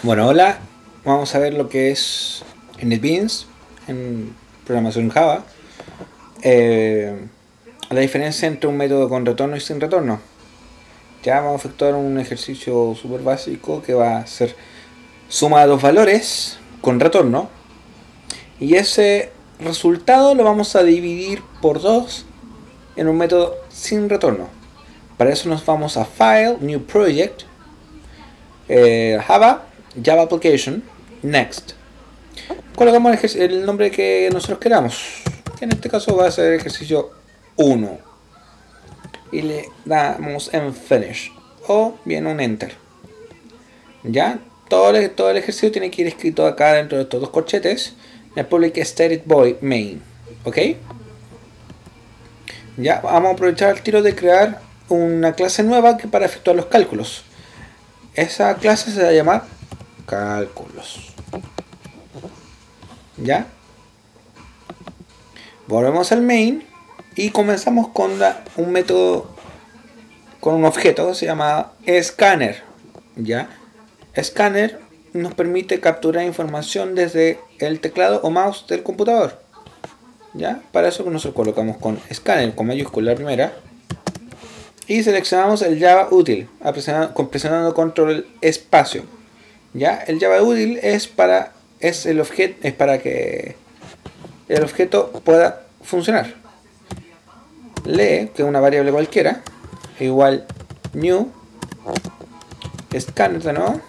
Bueno, hola, vamos a ver lo que es NetBeans en programación Java. La diferencia entre un método con retorno y sin retorno. Ya vamos a efectuar un ejercicio súper básico que va a ser suma de dos valores con retorno, y ese resultado lo vamos a dividir por 2 en un método sin retorno. Para eso nos vamos a File, New Project, Java Application, Next. Colocamos el nombre que nosotros queramos, que en este caso va a ser ejercicio 1, y le damos en Finish o bien un Enter. Ya, todo el ejercicio tiene que ir escrito acá dentro de estos dos corchetes, en el public static void main. ¿Ok? Ya, vamos a aprovechar el tiro de crear una clase nueva que para efectuar los cálculos. Esa clase se va a llamar cálculos. ¿Ya? Volvemos al main y comenzamos con un método, con un objeto que se llama scanner. ¿Ya? Scanner nos permite capturar información desde el teclado o mouse del computador. ¿Ya? Para eso nosotros colocamos con scanner con mayúscula la primera y seleccionamos el Java útil presionando control espacio. ¿Ya? El Java útil es para que el objeto pueda funcionar. Lee, que es una variable cualquiera, igual new scanner de nuevo,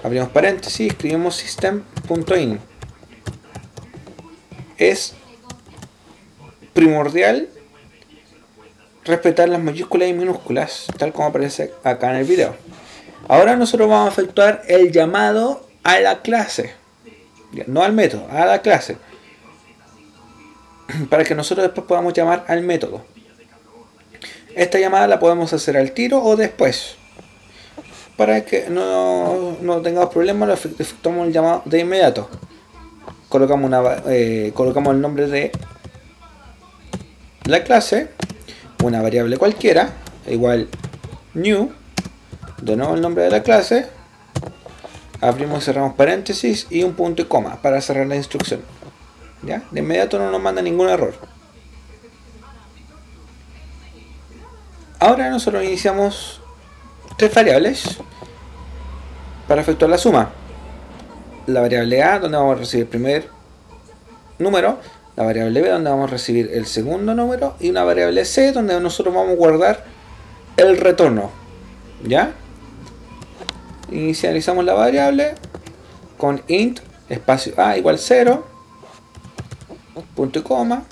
abrimos paréntesis, escribimos system.in. Es primordial respetar las mayúsculas y minúsculas, tal como aparece acá en el video. Ahora nosotros vamos a efectuar el llamado a la clase, no al método, a la clase, para que nosotros después podamos llamar al método. Esta llamada la podemos hacer al tiro o después. Para que no tengamos problemas, lo efectuamos el llamado de inmediato. Colocamos el nombre de la clase, una variable cualquiera, igual new, de nuevo el nombre de la clase, abrimos y cerramos paréntesis y un punto y coma para cerrar la instrucción. ¿Ya? De inmediato no nos manda ningún error. Ahora nosotros iniciamos tres variables para efectuar la suma. La variable A, donde vamos a recibir el primer número, la variable B, donde vamos a recibir el segundo número, y una variable C, donde nosotros vamos a guardar el retorno. ¿Ya? Inicializamos la variable con int espacio A igual 0, punto y coma.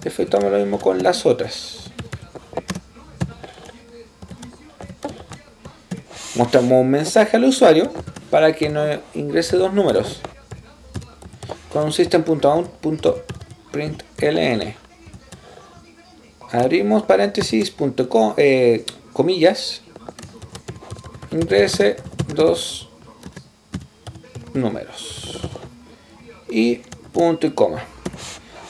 Efectuamos lo mismo con las otras. Mostramos un mensaje al usuario para que nos ingrese dos números con un system.out.println. Abrimos paréntesis, comillas, ingrese dos números y punto y coma.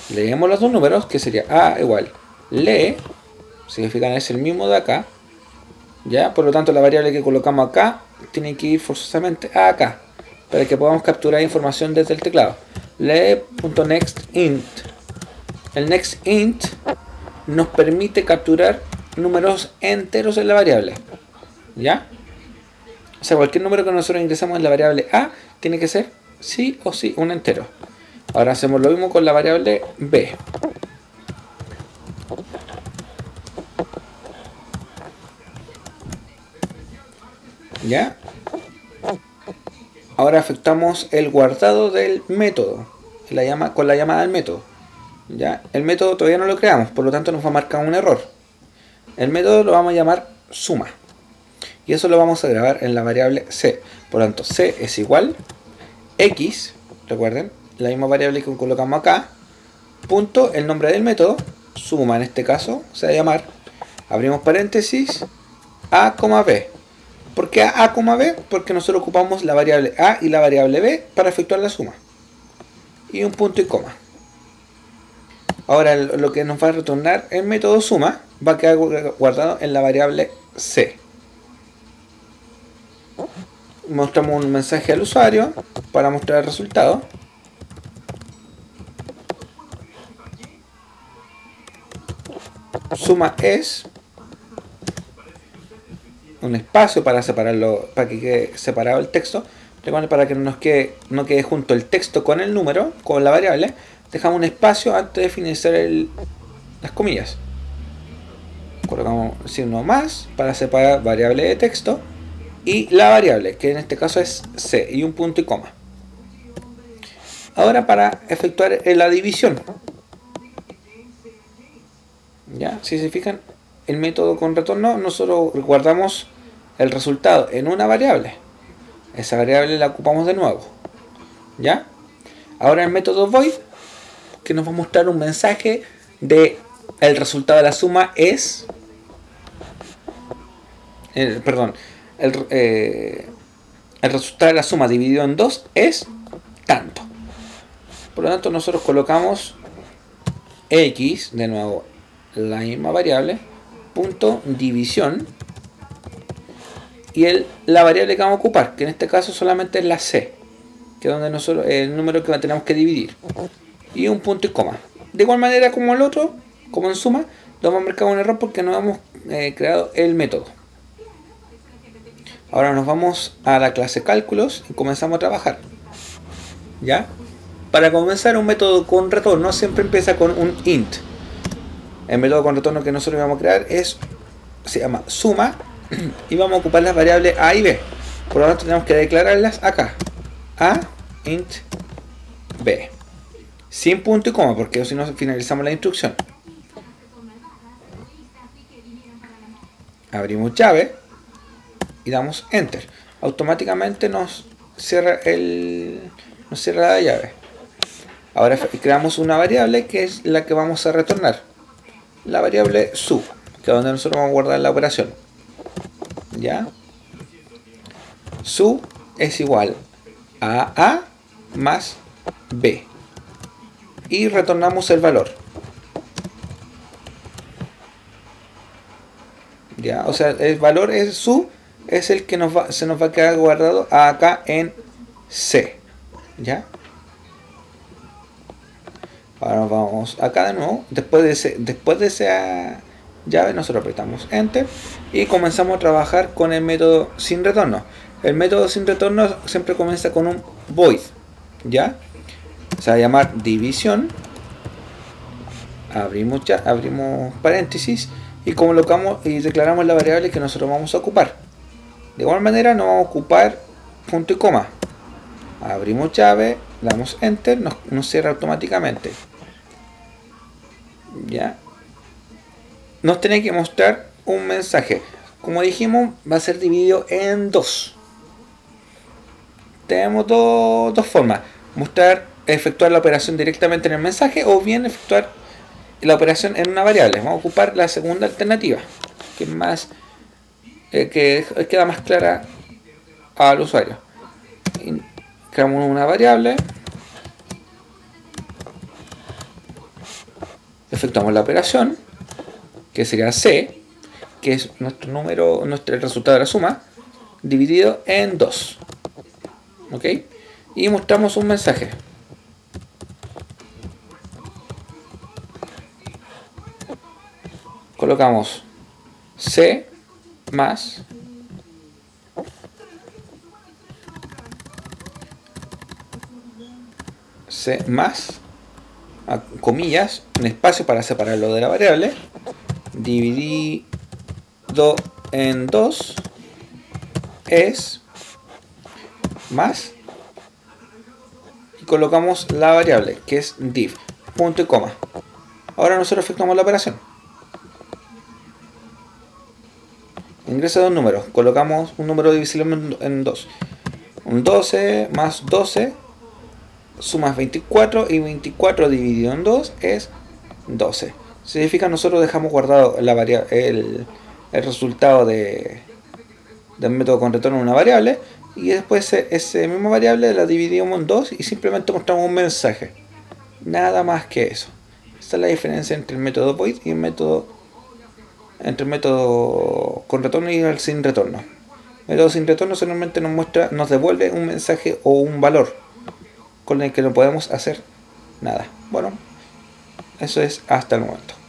Leemos los dos números, que sería A igual lee, significan es el mismo de acá. ¿Ya? Por lo tanto, la variable que colocamos acá tiene que ir forzosamente a acá para que podamos capturar información desde el teclado. Lee.nextInt. El nextInt nos permite capturar números enteros en la variable. ¿Ya? O sea, cualquier número que nosotros ingresamos en la variable A tiene que ser sí o sí un entero. Ahora hacemos lo mismo con la variable B. ¿Ya? Ahora efectuamos el guardado del método con la llamada al método. ¿Ya? El método todavía no lo creamos, por lo tanto nos va a marcar un error. El método lo vamos a llamar suma, y eso lo vamos a grabar en la variable C. Por lo tanto, C es igual X, recuerden, la misma variable que colocamos acá, punto, el nombre del método, suma en este caso, se va a llamar, abrimos paréntesis, A, B. ¿Por qué A, B? Porque nosotros ocupamos la variable A y la variable B para efectuar la suma. Y un punto y coma. Ahora lo que nos va a retornar el método suma va a quedar guardado en la variable C. mostramos un mensaje al usuario para mostrar el resultado. Suma es un espacio para separarlo, para que quede separado el texto. Recuerden, para que no quede junto el texto con el número, con la variable, dejamos un espacio antes de finalizar las comillas. Colocamos signo más para separar variable de texto y la variable, que en este caso es C, y un punto y coma. Ahora para efectuar la división. ¿Ya? Si se fijan, el método con retorno, nosotros guardamos el resultado en una variable. Esa variable la ocupamos de nuevo. ¿Ya? Ahora el método void, que nos va a mostrar un mensaje de el resultado de la suma es... el resultado de la suma dividido en 2 es tanto. Por lo tanto, nosotros colocamos x, de nuevo la misma variable, punto división, y la variable que vamos a ocupar, que en este caso solamente es la c, que es donde nosotros el número que tenemos que dividir, y un punto y coma. De igual manera como el otro, como en suma, lo hemos marcado un error porque no hemos creado el método. Ahora nos vamos a la clase cálculos y comenzamos a trabajar. ¿Ya? Para comenzar un método con retorno siempre empieza con un int. El método con retorno que nosotros vamos a crear se llama suma y vamos a ocupar las variables a y b. Por lo tanto tenemos que declararlas acá. A int b. Sin punto y coma, porque si no finalizamos la instrucción. Abrimos llave y damos enter. Automáticamente nos cierra la llave. Ahora creamos una variable que es la que vamos a retornar, la variable su, que es donde nosotros vamos a guardar la operación. ¿Ya? Su es igual a A más B y retornamos el valor. ¿Ya? O sea, el valor es su, es el que se nos va a quedar guardado acá en C. ¿Ya? Ahora nos vamos acá de nuevo. Después de esa llave nosotros apretamos enter y comenzamos a trabajar con el método sin retorno. El método sin retorno siempre comienza con un void. ¿Ya? Se va a llamar división. Abrimos paréntesis y colocamos y declaramos la variable que nosotros vamos a ocupar. De igual manera no vamos a ocupar punto y coma. Abrimos llave, damos enter, nos cierra automáticamente. ¿Ya? Nos tiene que mostrar un mensaje. Como dijimos, va a ser dividido en 2. Tenemos dos formas: efectuar la operación directamente en el mensaje, o bien efectuar la operación en una variable. Vamos a ocupar la segunda alternativa, que es más que queda más clara al usuario. Creamos una variable, efectuamos la operación, que sería C, que es nuestro número, el resultado de la suma, dividido en 2. ¿Ok? Y mostramos un mensaje. Colocamos C más C más, comillas, un espacio para separarlo de la variable, dividido en 2 es más, y colocamos la variable que es div, punto y coma. Ahora nosotros efectuamos la operación. Ingresa dos números, colocamos un número divisible en 2. Un 12 más 12 sumas 24 y 24 dividido en 2 es 12. Significa nosotros dejamos guardado el resultado del método con retorno en una variable, y después esa misma variable la dividimos en 2 y simplemente mostramos un mensaje. Nada más que eso. Esta es la diferencia entre el método void y el método con retorno y el sin retorno. Método sin retorno solamente nos devuelve un mensaje o un valor con el que no podemos hacer nada. Bueno, eso es hasta el momento.